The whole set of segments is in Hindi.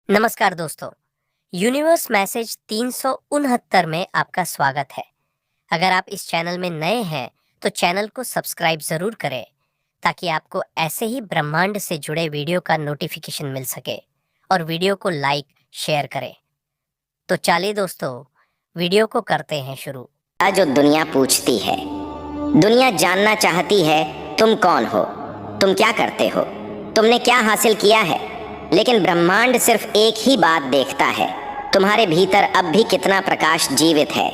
नमस्कार दोस्तों। यूनिवर्स मैसेज 369 में आपका स्वागत है। अगर आप इस चैनल में नए हैं तो चैनल को सब्सक्राइब ज़रूर करें ताकि आपको ऐसे ही ब्रह्मांड से जुड़े वीडियो का नोटिफिकेशन मिल सके और वीडियो को लाइक शेयर करें। तो चलिए दोस्तों, वीडियो को करते हैं शुरू। जो दुनिया पूछती है, दुनिया जानना चाहती है तुम कौन हो, तुम क्या करते हो, तुमने क्या हासिल किया है। लेकिन ब्रह्मांड सिर्फ एक ही बात देखता है, तुम्हारे भीतर अब भी कितना प्रकाश जीवित है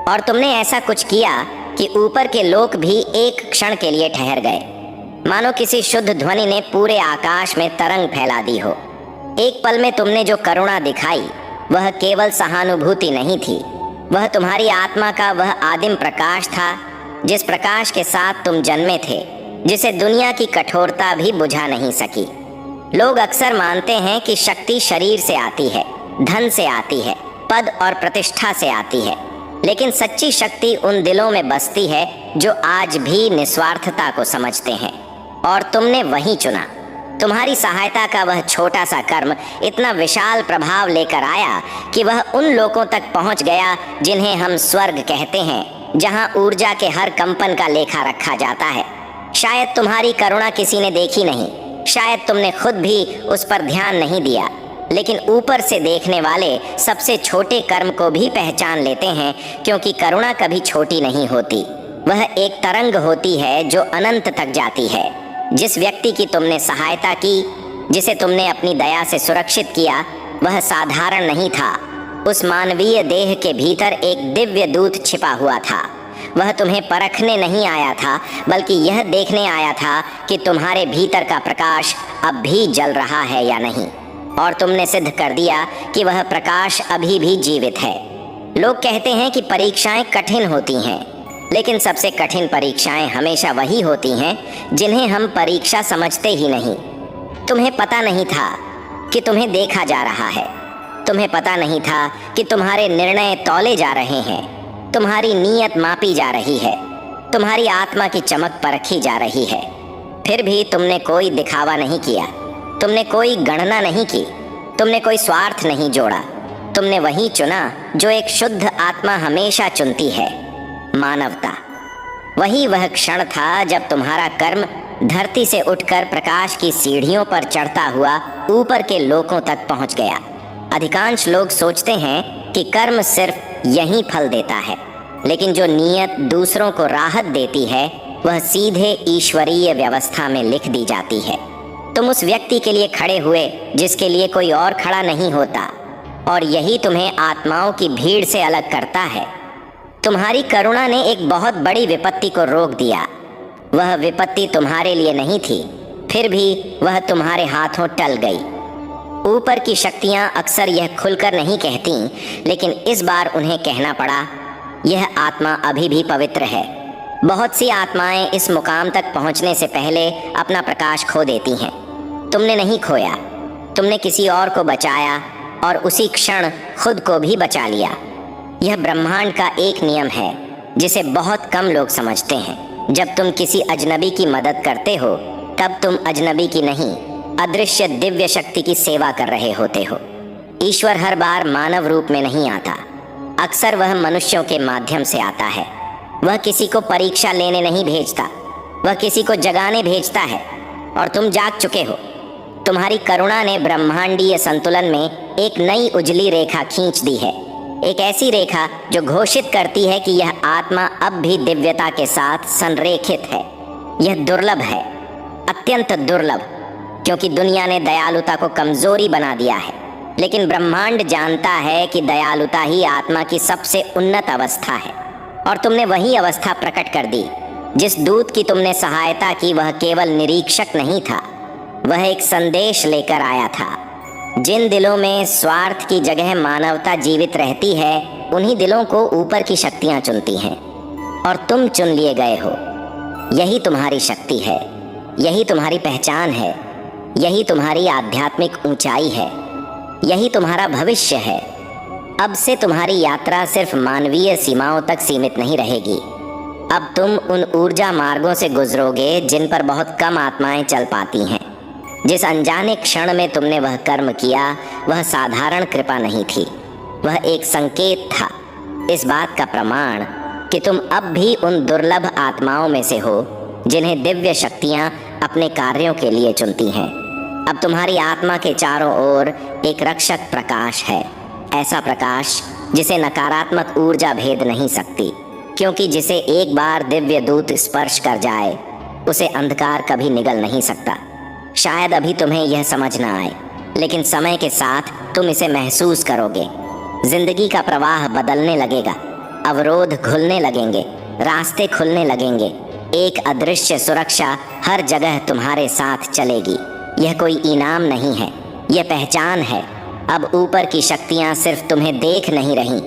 और तुमने ऐसा कुछ किया कि ऊपर के लोक भी एक क्षण के लिए ठहर गए, मानो किसी शुद्ध ध्वनि ने पूरे आकाश में तरंग फैला दी हो। एक पल में तुमने जो करुणा दिखाई वह केवल सहानुभूति नहीं थी, वह तुम्हारी आत्मा का वह आदिम प्रकाश था, जिस प्रकाश के साथ तुम जन्मे थे, जिसे दुनिया की कठोरता भी बुझा नहीं सकी। लोग अक्सर मानते हैं कि शक्ति शरीर से आती है, धन से आती है, पद और प्रतिष्ठा से आती है, लेकिन सच्ची शक्ति उन दिलों में बसती है जो आज भी निस्वार्थता को समझते हैं, और तुमने वही चुना। तुम्हारी सहायता का वह छोटा सा कर्म इतना विशाल प्रभाव लेकर आया कि वह उन लोगों तक पहुंच गया जिन्हें हम स्वर्ग कहते हैं, जहां ऊर्जा के हर कंपन का लेखा रखा जाता है। शायद तुम्हारी करुणा किसी ने देखी नहीं, शायद तुमने खुद भी उस पर ध्यान नहीं दिया, लेकिन ऊपर से देखने वाले सबसे छोटे कर्म को भी पहचान लेते हैं, क्योंकि करुणा कभी छोटी नहीं होती। वह एक तरंग होती है जो अनंत तक जाती है। जिस व्यक्ति की तुमने सहायता की, जिसे तुमने अपनी दया से सुरक्षित किया, वह साधारण नहीं था। उस मानवीय देह के भीतर एक दिव्य दूत छिपा हुआ था। वह तुम्हें परखने नहीं आया था, बल्कि यह देखने आया था कि तुम्हारे भीतर का प्रकाश अब भी जल रहा है या नहीं, और तुमने सिद्ध कर दिया कि वह प्रकाश अभी भी जीवित है। लोग कहते हैं कि परीक्षाएं कठिन होती हैं, लेकिन सबसे कठिन परीक्षाएं हमेशा वही होती हैं जिन्हें हम परीक्षा समझते ही नहीं। तुम्हें पता नहीं था कि तुम्हें देखा जा रहा है, तुम्हें पता नहीं था कि तुम्हारे निर्णय तौले जा रहे हैं, तुम्हारी नीयत मापी जा रही है, तुम्हारी आत्मा की चमक परखी जा रही है। फिर भी तुमने कोई दिखावा नहीं किया, तुमने कोई गणना नहीं की, तुमने कोई स्वार्थ नहीं जोड़ा। तुमने वही चुना जो एक शुद्ध आत्मा हमेशा चुनती है, मानवता। वही वह क्षण था जब तुम्हारा कर्म धरती से उठकर प्रकाश की सीढ़ियों पर चढ़ता हुआ ऊपर के लोकों तक पहुंच गया। अधिकांश लोग सोचते हैं कि कर्म सिर्फ यही फल देता है, लेकिन जो नीयत दूसरों को राहत देती है वह सीधे ईश्वरीय व्यवस्था में लिख दी जाती है। तुम उस व्यक्ति के लिए खड़े हुए जिसके लिए कोई और खड़ा नहीं होता, और यही तुम्हें आत्माओं की भीड़ से अलग करता है। तुम्हारी करुणा ने एक बहुत बड़ी विपत्ति को रोक दिया। वह विपत्ति तुम्हारे लिए नहीं थी, फिर भी वह तुम्हारे हाथों टल गई। ऊपर की शक्तियां अक्सर यह खुलकर नहीं कहती, लेकिन इस बार उन्हें कहना पड़ा, यह आत्मा अभी भी पवित्र है। बहुत सी आत्माएं इस मुकाम तक पहुंचने से पहले अपना प्रकाश खो देती हैं। तुमने नहीं खोया, तुमने किसी और को बचाया और उसी क्षण खुद को भी बचा लिया। यह ब्रह्मांड का एक नियम है जिसे बहुत कम लोग समझते हैं। जब तुम किसी अजनबी की मदद करते हो, तब तुम अजनबी की नहीं, अदृश्य दिव्य शक्ति की सेवा कर रहे होते हो। ईश्वर हर बार मानव रूप में नहीं आता, अक्सर वह मनुष्यों के माध्यम से आता है। वह किसी को परीक्षा लेने नहीं भेजता, वह किसी को जगाने भेजता है, और तुम जाग चुके हो। तुम्हारी करुणा ने ब्रह्मांडीय संतुलन में एक नई उजली रेखा खींच दी है, एक ऐसी रेखा जो घोषित करती है कि यह आत्मा अब भी दिव्यता के साथ संरेखित है। यह दुर्लभ है, अत्यंत दुर्लभ, क्योंकि दुनिया ने दयालुता को कमजोरी बना दिया है, लेकिन ब्रह्मांड जानता है कि दयालुता ही आत्मा की सबसे उन्नत अवस्था है। और तुमने वही अवस्था प्रकट कर दी। जिस दूत की तुमने सहायता की वह केवल निरीक्षक नहीं था, वह एक संदेश लेकर आया था। जिन दिलों में स्वार्थ की जगह मानवता जीवित रहती है, उन्हीं दिलों को ऊपर की शक्तियां चुनती हैं, और तुम चुन लिए गए हो। यही तुम्हारी शक्ति है, यही तुम्हारी पहचान है, यही तुम्हारी आध्यात्मिक ऊंचाई है, यही तुम्हारा भविष्य है। अब से तुम्हारी यात्रा सिर्फ मानवीय सीमाओं तक सीमित नहीं रहेगी। अब तुम उन ऊर्जा मार्गों से गुजरोगे जिन पर बहुत कम आत्माएं चल पाती हैं। जिस अनजाने क्षण में तुमने वह कर्म किया वह साधारण कृपा नहीं थी, वह एक संकेत था, इस बात का प्रमाण कि तुम अब भी उन दुर्लभ आत्माओं में से हो जिन्हें दिव्य शक्तियां अपने कार्यों के लिए चुनती हैं। अब तुम्हारी आत्मा के चारों ओर एक रक्षक प्रकाश है, ऐसा प्रकाश जिसे नकारात्मक ऊर्जा भेद नहीं सकती, क्योंकि जिसे एक बार दिव्य दूत स्पर्श कर जाए उसे अंधकार कभी निगल नहीं सकता। शायद अभी तुम्हें यह समझ न आए, लेकिन समय के साथ तुम इसे महसूस करोगे। जिंदगी का प्रवाह बदलने लगेगा, अवरोध खुलने लगेंगे, रास्ते खुलने लगेंगे। एक अदृश्य सुरक्षा हर जगह तुम्हारे साथ चलेगी। यह कोई इनाम नहीं है, यह पहचान है। अब ऊपर की शक्तियां सिर्फ तुम्हें देख नहीं रही,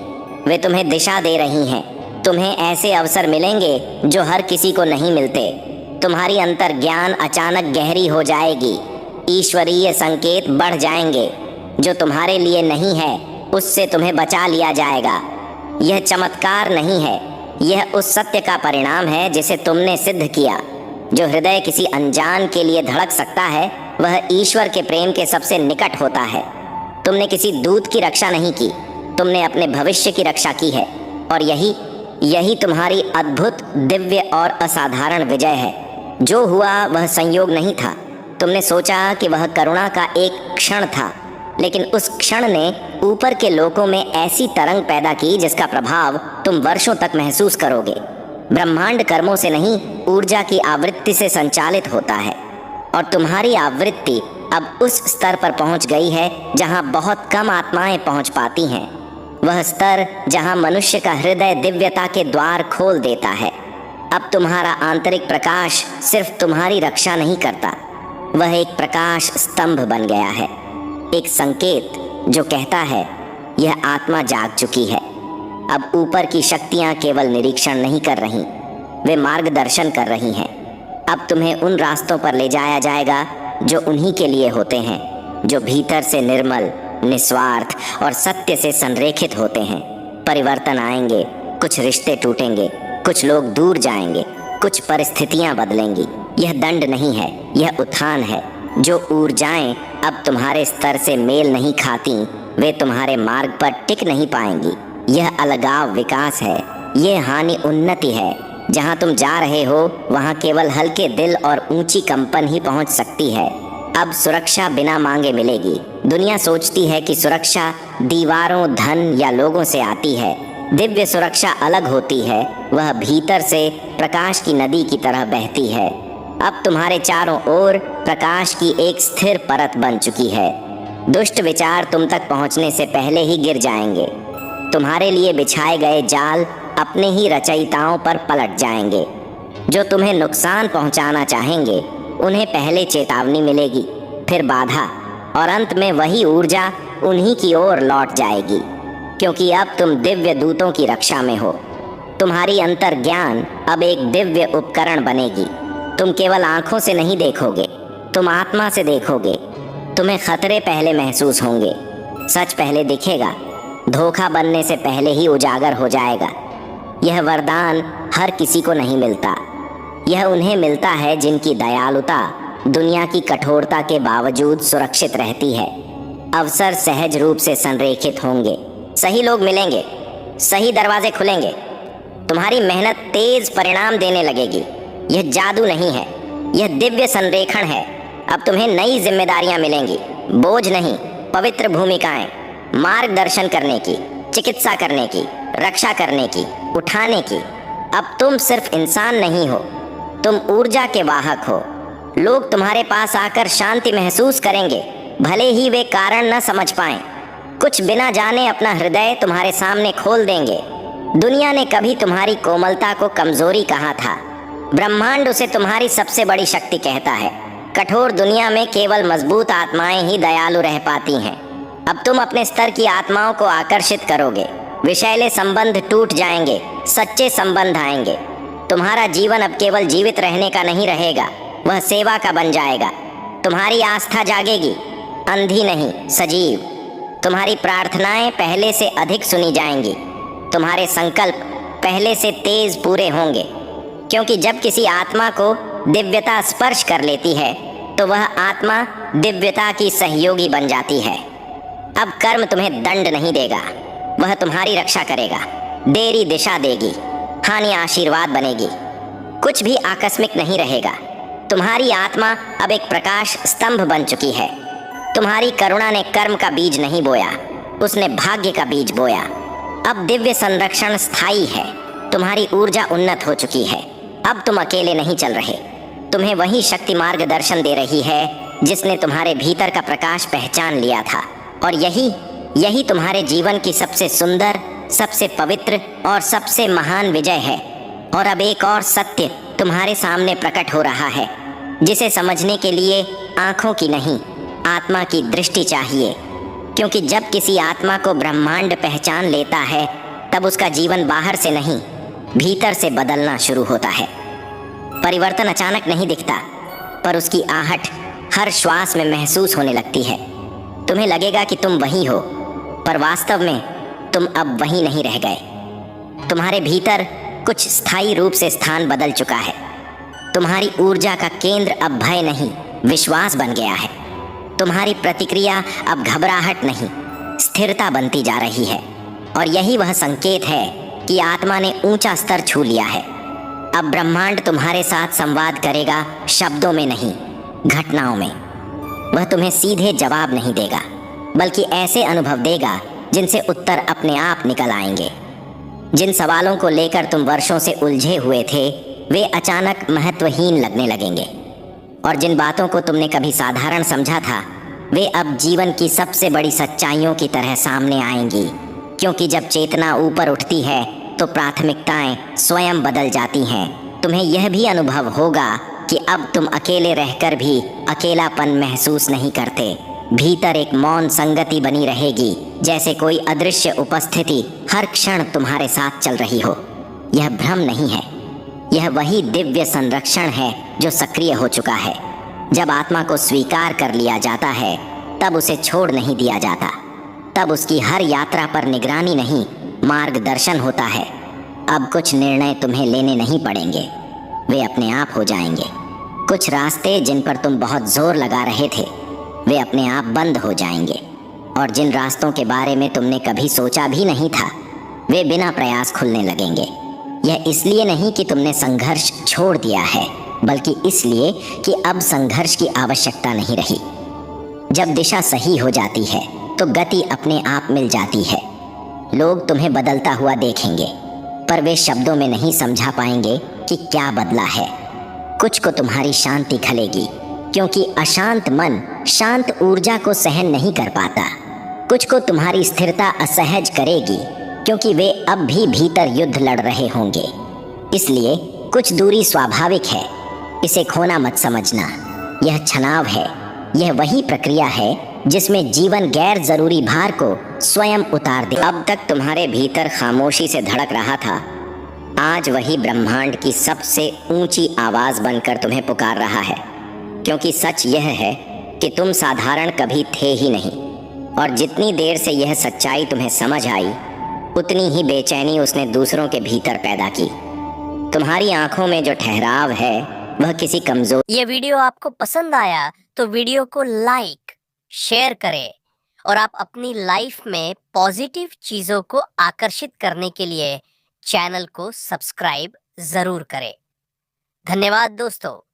वे तुम्हें दिशा दे रही हैं। तुम्हें ऐसे अवसर मिलेंगे जो हर किसी को नहीं मिलते। तुम्हारी अंतर ज्ञान अचानक गहरी हो जाएगी, ईश्वरीय संकेत बढ़ जाएंगे। जो तुम्हारे लिए नहीं है उससे तुम्हें बचा लिया जाएगा। यह चमत्कार नहीं है, यह उस सत्य का परिणाम है जिसे तुमने सिद्ध किया। जो हृदय किसी अनजान के लिए धड़क सकता है वह ईश्वर के प्रेम के सबसे निकट होता है। तुमने किसी दूत की रक्षा नहीं की, तुमने अपने भविष्य की रक्षा की है, और यही तुम्हारी अद्भुत, दिव्य और असाधारण विजय है। जो हुआ वह संयोग नहीं था। तुमने सोचा कि वह करुणा का एक क्षण था, लेकिन उस क्षण ने ऊपर के लोकों में ऐसी तरंग पैदा की जिसका प्रभाव तुम वर्षों तक महसूस करोगे। ब्रह्मांड कर्मों से नहीं, ऊर्जा की आवृत्ति से संचालित होता है, और तुम्हारी आवृत्ति अब उस स्तर पर पहुंच गई है जहां बहुत कम आत्माएं पहुंच पाती हैं। वह स्तर जहां मनुष्य का हृदय दिव्यता के द्वार खोल देता है। अब तुम्हारा आंतरिक प्रकाश सिर्फ तुम्हारी रक्षा नहीं करता, वह एक प्रकाश स्तंभ बन गया है, एक संकेत जो कहता है यह आत्मा जाग चुकी है। अब ऊपर की शक्तियां केवल निरीक्षण नहीं कर रही, वे मार्गदर्शन कर रही हैं। अब तुम्हें उन रास्तों पर ले जाया जाएगा जो उन्हीं के लिए होते हैं, जो भीतर से निर्मल, निस्वार्थ और सत्य से संरेखित होते हैं। परिवर्तन आएंगे, कुछ रिश्ते टूटेंगे, कुछ लोग दूर जाएंगे, कुछ परिस्थितियां बदलेंगी। यह दंड नहीं है, यह उत्थान है। जो ऊर्जाएं अब तुम्हारे स्तर से मेल नहीं खाती वे तुम्हारे मार्ग पर टिक नहीं पाएंगी। यह अलगाव विकास है, यह हानि उन्नति है। जहां तुम जा रहे हो वहां केवल हल्के दिल और ऊंची कंपन ही पहुंच सकती है। अब सुरक्षा बिना मांगे मिलेगी। दुनिया सोचती है कि सुरक्षा दीवारों, धन या लोगों से आती है। दिव्य सुरक्षा अलग होती है, वह भीतर से प्रकाश की नदी की तरह बहती है। अब तुम्हारे चारों ओर प्रकाश की एक स्थिर परत बन चुकी है। दुष्ट विचार तुम तक पहुंचने से पहले ही गिर जाएंगे। तुम्हारे लिए बिछाए गए जाल अपने ही रचयिताओं पर पलट जाएंगे। जो तुम्हें नुकसान पहुंचाना चाहेंगे उन्हें पहले चेतावनी मिलेगी, फिर बाधा, और अंत में वही ऊर्जा उन्हीं की ओर लौट जाएगी, क्योंकि अब तुम दिव्य दूतों की रक्षा में हो। तुम्हारी अंतर ज्ञान अब एक दिव्य उपकरण बनेगी। तुम केवल आंखों से नहीं देखोगे, तुम आत्मा से देखोगे। तुम्हें खतरे पहले महसूस होंगे, सच पहले दिखेगा, धोखा बनने से पहले ही उजागर हो जाएगा। यह वरदान हर किसी को नहीं मिलता, यह उन्हें मिलता है जिनकी दयालुता दुनिया की कठोरता के बावजूद सुरक्षित रहती है। अवसर सहज रूप से संरेखित होंगे, सही लोग मिलेंगे, सही दरवाजे खुलेंगे। तुम्हारी मेहनत तेज परिणाम देने लगेगी। यह जादू नहीं है, यह दिव्य संरेखण है। अब तुम्हें नई जिम्मेदारियां मिलेंगी, बोझ नहीं, पवित्र भूमिकाएं, मार्गदर्शन करने की, चिकित्सा करने की, रक्षा करने की, उठाने की। अब तुम सिर्फ इंसान नहीं हो, तुम ऊर्जा के वाहक हो। लोग तुम्हारे पास आकर शांति महसूस करेंगे, भले ही वे कारण न समझ पाएं। कुछ बिना जाने अपना हृदय तुम्हारे सामने खोल देंगे। दुनिया ने कभी तुम्हारी कोमलता को कमजोरी कहा था, ब्रह्मांड उसे तुम्हारी सबसे बड़ी शक्ति कहता है। कठोर दुनिया में केवल मजबूत आत्माएं ही दयालु रह पाती हैं। अब तुम अपने स्तर की आत्माओं को आकर्षित करोगे, विषैले संबंध टूट जाएंगे, सच्चे संबंध आएंगे। तुम्हारा जीवन अब केवल जीवित रहने का नहीं रहेगा, वह सेवा का बन जाएगा। तुम्हारी आस्था जागेगी, अंधी नहीं, सजीव। तुम्हारी प्रार्थनाएं पहले से अधिक सुनी जाएंगी, तुम्हारे संकल्प पहले से तेज पूरे होंगे। क्योंकि जब किसी आत्मा को दिव्यता स्पर्श कर लेती है तो वह आत्मा दिव्यता की सहयोगी बन जाती है। अब कर्म तुम्हें दंड नहीं देगा, वह तुम्हारी रक्षा करेगा, देरी दिशा देगी, हानि आशीर्वाद बनेगी। कुछ भी आकस्मिक नहीं रहेगा। तुम्हारी आत्मा अब एक प्रकाश स्तंभ बन चुकी है। तुम्हारी करुणा ने कर्म का बीज नहीं बोया, उसने भाग्य का बीज बोया। अब दिव्य संरक्षण स्थायी है। तुम्हारी ऊर्जा उन्नत हो चुकी है। अब तुम अकेले नहीं चल रहे। तुम्हें वही शक्ति मार्गदर्शन दे रही है जिसने तुम्हारे भीतर का प्रकाश पहचान लिया था। और यही तुम्हारे जीवन की सबसे सुंदर, सबसे पवित्र और सबसे महान विजय है। और अब एक और सत्य तुम्हारे सामने प्रकट हो रहा है, जिसे समझने के लिए आंखों की नहीं, आत्मा की दृष्टि चाहिए। क्योंकि जब किसी आत्मा को ब्रह्मांड पहचान लेता है, तब उसका जीवन बाहर से नहीं, भीतर से बदलना शुरू होता है। परिवर्तन अचानक नहीं दिखता, पर उसकी आहट हर श्वास में महसूस होने लगती है। तुम्हें लगेगा कि तुम वही हो, पर वास्तव में तुम अब वही नहीं रह गए। तुम्हारे भीतर कुछ स्थायी रूप से स्थान बदल चुका है। तुम्हारी ऊर्जा का केंद्र अब भय नहीं, विश्वास बन गया है। तुम्हारी प्रतिक्रिया अब घबराहट नहीं, स्थिरता बनती जा रही है। और यही वह संकेत है कि आत्मा ने ऊंचा स्तर छू लिया है। अब ब्रह्मांड तुम्हारे साथ संवाद करेगा, शब्दों में नहीं, घटनाओं में। वह तुम्हें सीधे जवाब नहीं देगा, बल्कि ऐसे अनुभव देगा जिनसे उत्तर अपने आप निकल आएंगे। जिन सवालों को लेकर तुम वर्षों से उलझे हुए थे, वे अचानक महत्वहीन लगने लगेंगे। और जिन बातों को तुमने कभी साधारण समझा था, वे अब जीवन की सबसे बड़ी सच्चाइयों की तरह सामने आएंगी। क्योंकि जब चेतना ऊपर उठती है, तो प्राथमिकताएं स्वयं बदल जाती हैं। तुम्हें यह भी अनुभव होगा कि अब तुम अकेले रहकर भी अकेलापन महसूस नहीं करते। भीतर एक मौन संगति बनी रहेगी, जैसे कोई अदृश्य उपस्थिति हर क्षण तुम्हारे साथ चल रही हो। यह भ्रम नहीं है, यह वही दिव्य संरक्षण है जो सक्रिय हो चुका है। जब आत्मा को स्वीकार कर लिया जाता है, तब उसे छोड़ नहीं दिया जाता। तब उसकी हर यात्रा पर निगरानी नहीं, मार्गदर्शन होता है। अब कुछ निर्णय तुम्हें लेने नहीं पड़ेंगे, वे अपने आप हो जाएंगे। कुछ रास्ते जिन पर तुम बहुत जोर लगा रहे थे, वे अपने आप बंद हो जाएंगे। और जिन रास्तों के बारे में तुमने कभी सोचा भी नहीं था, वे बिना प्रयास खुलने लगेंगे। यह इसलिए नहीं कि तुमने संघर्ष छोड़ दिया है, बल्कि इसलिए कि अब संघर्ष की आवश्यकता नहीं रही। जब दिशा सही हो जाती है, तो गति अपने आप मिल जाती है। लोग तुम्हें बदलता हुआ देखेंगे, पर वे शब्दों में नहीं समझा पाएंगे कि क्या बदला है। कुछ को तुम्हारी शांति खलेगी, क्योंकि अशांत मन शांत ऊर्जा को सहन नहीं कर पाता। कुछ को तुम्हारी स्थिरता असहज करेगी, क्योंकि वे अब भी भीतर युद्ध लड़ रहे होंगे। इसलिए कुछ दूरी स्वाभाविक है, इसे खोना मत समझना। यह छनाव है, यह वही प्रक्रिया है जिसमें जीवन गैर जरूरी भार को स्वयं उतार दे। अब तक तुम्हारे भीतर खामोशी से धड़क रहा था, आज वही ब्रह्मांड की सबसे ऊंची आवाज बनकर तुम्हें पुकार रहा है। क्योंकि सच यह है कि तुम साधारण कभी थे ही नहीं, और जितनी देर से यह सच्चाई तुम्हें समझ आई, उतनी ही बेचैनी उसने दूसरों के भीतर पैदा की। तुम्हारी आंखों में जो ठहराव है, वह किसी कमजोर। ये वीडियो आपको पसंद आया तो वीडियो को लाइक, शेयर करें, और आप अपनी लाइफ में पॉजिटिव चीजों को आकर्षित करने के लिए चैनल को सब्सक्राइब जरूर करें। धन्यवाद दोस्तों।